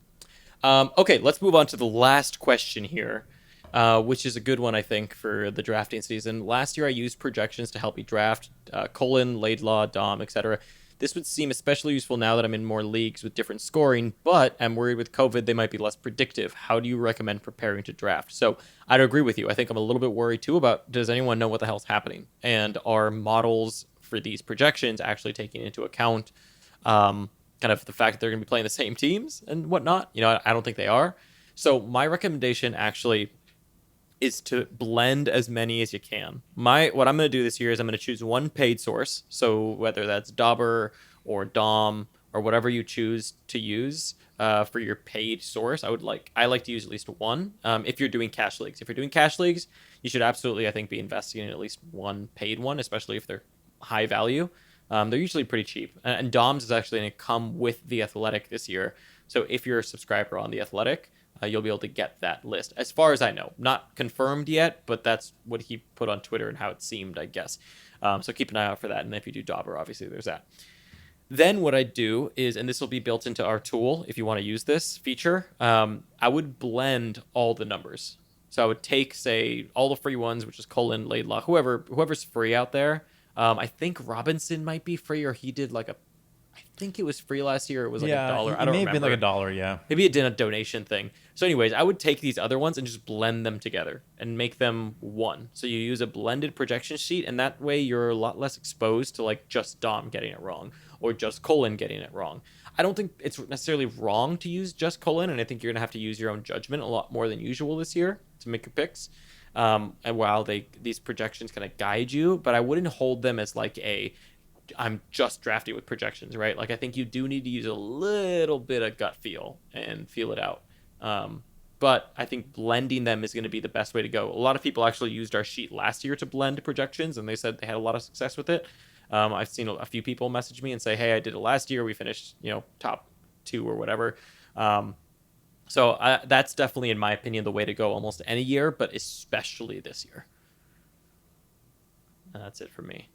Okay, let's move on to the last question here, which is a good one, I think, for the drafting season. Last year, I used projections to help me draft, Laidlaw, Dom, etc. This would seem especially useful now that I'm in more leagues with different scoring, but I'm worried with COVID they might be less predictive. How do you recommend preparing to draft? So I'd agree with you. I think I'm a little bit worried too about, does anyone know what the hell's happening? And are models for these projections actually taking into account kind of the fact that they're going to be playing the same teams and whatnot? I don't think they are. So my recommendation actually is to blend as many as you can. What I'm going to do this year is I'm going to choose one paid source. So whether that's Dauber or Dom or whatever you choose to use for your paid source, I like to use at least one. If you're doing cash leagues, you should absolutely, I think, be investing in at least one paid one, especially if they're high value. They're usually pretty cheap. And Dom's is actually going to come with The Athletic this year. So if you're a subscriber on The Athletic, you'll be able to get that list. As far as I know, not confirmed yet, but that's what he put on Twitter and how it seemed, I guess. So keep an eye out for that. And if you do Dauber, obviously there's that. Then what I do is, and this will be built into our tool if you want to use this feature, I would blend all the numbers. So I would take, say, all the free ones, which is Laidlaw, whoever's free out there. I think Robinson might be free, or he did I think it was free last year. It was like $1. I don't remember. It may have been like $1, yeah. Maybe it did a donation thing. So anyways, I would take these other ones and just blend them together and make them one. So you use a blended projection sheet, and that way you're a lot less exposed to just Dom getting it wrong or just Colin getting it wrong. I don't think it's necessarily wrong to use just Colin, and I think you're going to have to use your own judgment a lot more than usual this year to make your picks. And while these projections kind of guide you, but I wouldn't hold them as I'm just drafting with projections, right? I think you do need to use a little bit of gut feel and feel it out. But I think blending them is going to be the best way to go. A lot of people actually used our sheet last year to blend projections, and they said they had a lot of success with it. I've seen a few people message me and say, hey, I did it last year. We finished, top 2 or whatever. So that's definitely, in my opinion, the way to go almost any year, but especially this year. And that's it for me.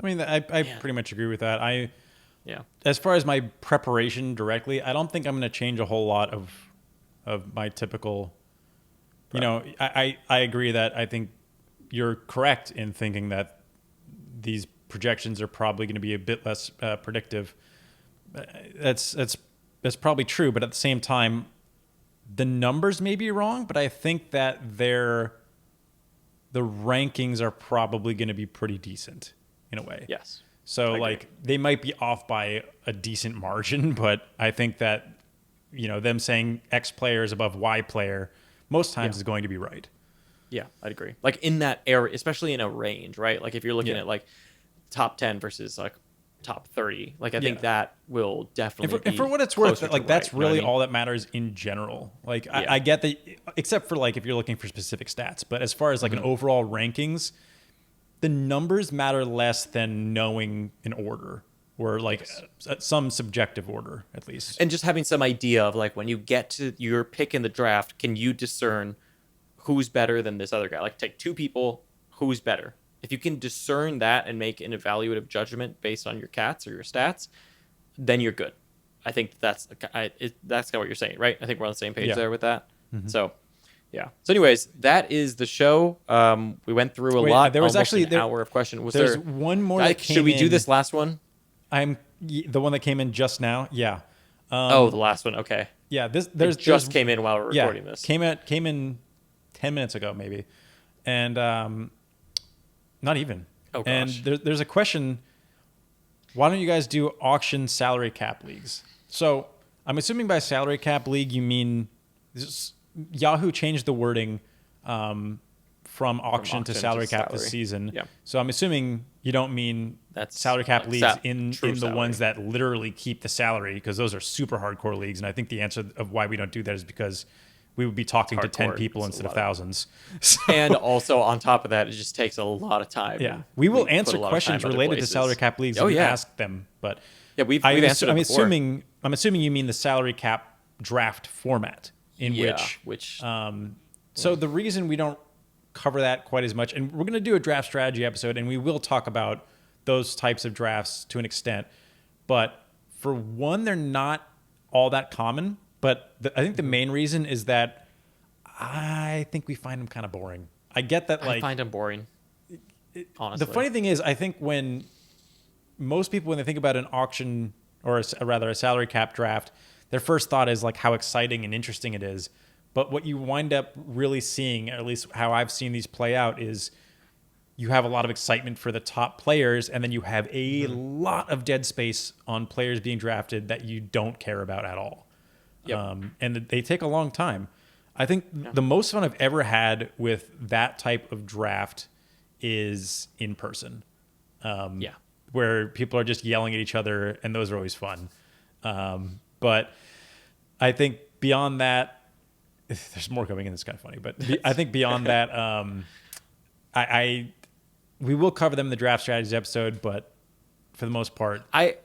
I mean, I pretty much agree with that. Yeah. As far as my preparation directly, I don't think I'm going to change a whole lot of my typical. I agree that I think you're correct in thinking that these projections are probably going to be a bit less predictive. That's probably true, but at the same time, the numbers may be wrong. But I think that they're the rankings are probably going to be pretty decent in a way. Yes. So I agree. like they might be off by a decent margin, but I think that, them saying X player is above Y player most times is going to be right. Yeah, I'd agree. Like in that area, especially in a range, right? Like if you're looking Yeah. at like top 10 versus like top 30, like I think that will definitely And for what it's worth, closer to like that's right, you know what really I mean? all that matters in general. Like Yeah. I get that, except for like if you're looking for specific stats, but as far as like an overall rankings, the numbers matter less than knowing an order or like some subjective order at least. And just having some idea of like when you get to your pick in the draft, can you discern who's better than this other guy? Like take two people, who's better? If you can discern that and make an evaluative judgment based on your cats or your stats, then you're good. I think that's kind of what you're saying, right? I think we're on the same page there with that. So, yeah. So, anyways, that is the show. We went through a lot. There was almost actually an hour of question. Was there's there one more that came should we do in. this last one? The one that came in just now. Yeah. The last one. Okay. Yeah. It just came in while we're recording this. Came in 10 minutes ago maybe, and not even. Oh gosh. And there's a question. Why don't you guys do auction salary cap leagues? So I'm assuming by salary cap league you mean Yahoo changed the wording from auction to salary cap this season. Yeah. So I'm assuming you don't mean That's salary cap like leagues in the salary. ones that literally keep the salary, because those are super hardcore leagues. And I think the answer of why we don't do that is because we would be talking to 10 hardcore. people It's a instead of lot. thousands. So, And also on top of that, it just takes a lot of time. yeah, we will put answer a lot of questions time other related to places. salary cap leagues Oh if you yeah. ask them. But Yeah, we've answered it before. I'm assuming you mean the salary cap draft format in which So the reason we don't cover that quite as much, and we're going to do a draft strategy episode, and we will talk about those types of drafts to an extent. But for one, they're not all that common. But I think the main reason is that I think we find them kind of boring. I get that, like, I find them boring. Honestly, the funny thing is, I think when most people, when they think about an auction or rather a salary cap draft, their first thought is like how exciting and interesting it is. But what you wind up really seeing, or at least how I've seen these play out, is you have a lot of excitement for the top players, and then you have a lot of dead space on players being drafted that you don't care about at all. Yep. And they take a long time. I think the most fun I've ever had with that type of draft is in person. Where people are just yelling at each other, and those are always fun. But I think beyond that, there's more coming in. It's kind of funny, but I think beyond that, we will cover them in the draft strategies episode. But for the most part, I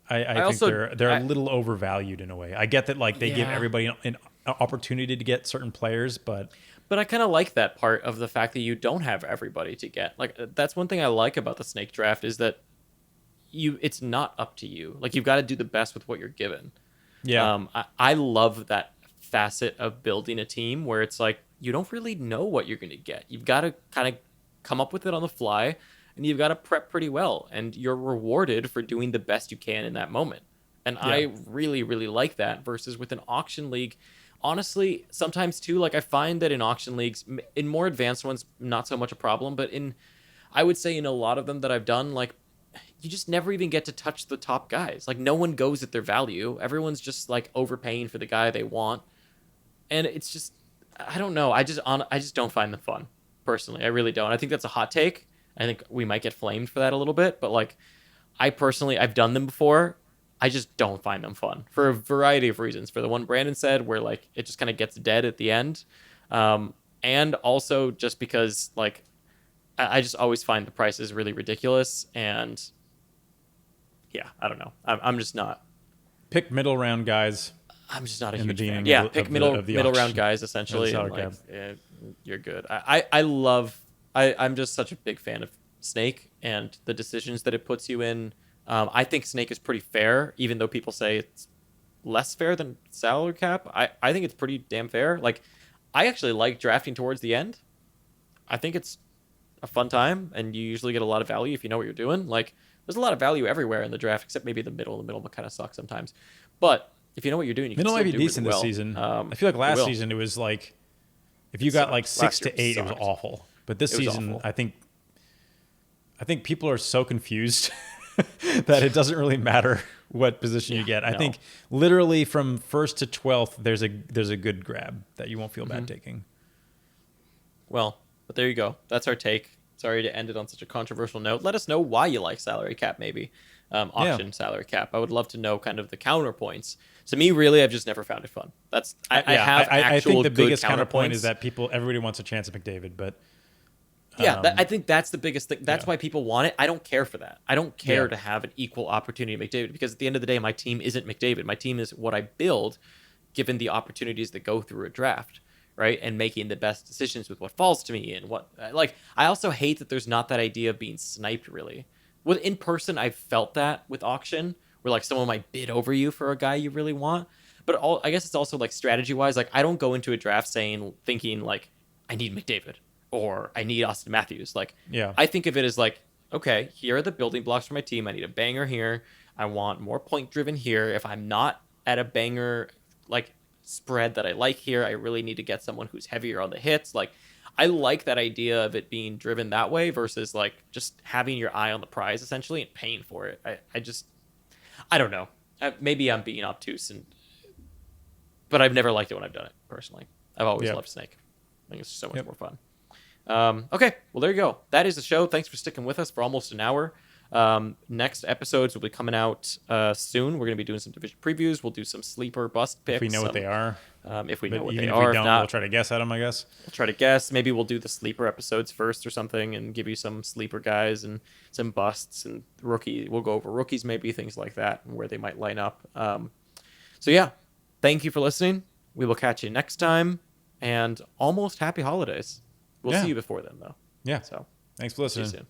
think also, they're a little overvalued in a way. I get that, like, they give everybody an opportunity to get certain players, but I kind of like that part of the fact that you don't have everybody to get. Like, that's one thing I like about the snake draft is that it's not up to you. Like, you've got to do the best with what you're given. Yeah. I love that facet of building a team where it's like you don't really know what you're going to get. You've got to kind of come up with it on the fly, and you've got to prep pretty well, and you're rewarded for doing the best you can in that moment. And I really, really like that versus with an auction league. Honestly, sometimes too, like I find that in auction leagues, in more advanced ones, not so much a problem, but I would say in a lot of them that I've done, like you just never even get to touch the top guys. Like no one goes at their value. Everyone's just like overpaying for the guy they want. And it's just, I don't know. I just don't find them fun personally. I really don't. I think that's a hot take. I think we might get flamed for that a little bit, but like I've done them before. I just don't find them fun for a variety of reasons. For the one Brandon said, where like it just kind of gets dead at the end. And also just because like I just always find the prices really ridiculous. And yeah, I don't know. I'm just not. Pick middle round guys. I'm just not a In the huge fan. beginning Yeah, of pick the middle auction. round guys essentially. Or the And salary like, cap. yeah, you're good. I'm just such a big fan of Snake and the decisions that it puts you in. I think Snake is pretty fair, even though people say it's less fair than salary cap. I think it's pretty damn fair. Like, I actually like drafting towards the end. I think it's a fun time, and you usually get a lot of value if you know what you're doing. Like, there's a lot of value everywhere in the draft, except maybe the middle. The middle kind of sucks sometimes. But if you know what you're doing, you Middle can might still be do decent really this well. season. I feel like last season it was like, if you got like 6 Last to year 8, it was sucked. awful. But this It was season, awful. I think people are so confused that it doesn't really matter what position you get. I think literally from 1st to 12th, there's a good grab that you won't feel bad taking. Well, but there you go. That's our take. Sorry to end it on such a controversial note. Let us know why you like salary cap, maybe. Auction salary cap. I would love to know kind of the counterpoints. To me, really, I've just never found it fun. I think the biggest counterpoint is that everybody wants a chance at McDavid, but I think that's the biggest thing. That's why people want it. I don't care for that. I don't care to have an equal opportunity at McDavid, because at the end of the day, my team isn't McDavid. My team is what I build, given the opportunities that go through a draft, right? And making the best decisions with what falls to me and what, like, I also hate that there's not that idea of being sniped, really. With in person, I've felt that with auction, where like someone might bid over you for a guy you really want. But I guess it's also like strategy wise. Like, I don't go into a draft thinking like I need McDavid or I need Austin Matthews. Like, I think of it as like, okay, here are the building blocks for my team. I need a banger here. I want more point driven here. If I'm not at a banger like spread that I like here, I really need to get someone who's heavier on the hits. Like, I like that idea of it being driven that way versus like just having your eye on the prize essentially and paying for it. I don't know. Maybe I'm being obtuse, but I've never liked it when I've done it personally. I've always loved Snake. I think it's so much more fun. Okay, well, there you go. That is the show. Thanks for sticking with us for almost an hour. Next episodes will be coming out soon. We're going to be doing some division previews. We'll do some sleeper bust picks. If we know what they are. If we know what they if are. we don't, if not, we'll try to guess at them, I guess. We'll try to guess. Maybe we'll do the sleeper episodes first or something and give you some sleeper guys and some busts and rookie. We'll go over rookies, maybe, things like that, and where they might line up. So, yeah, thank you for listening. We will catch you next time, and almost happy holidays. We'll see you before then, though. Yeah. So thanks for listening. See you soon.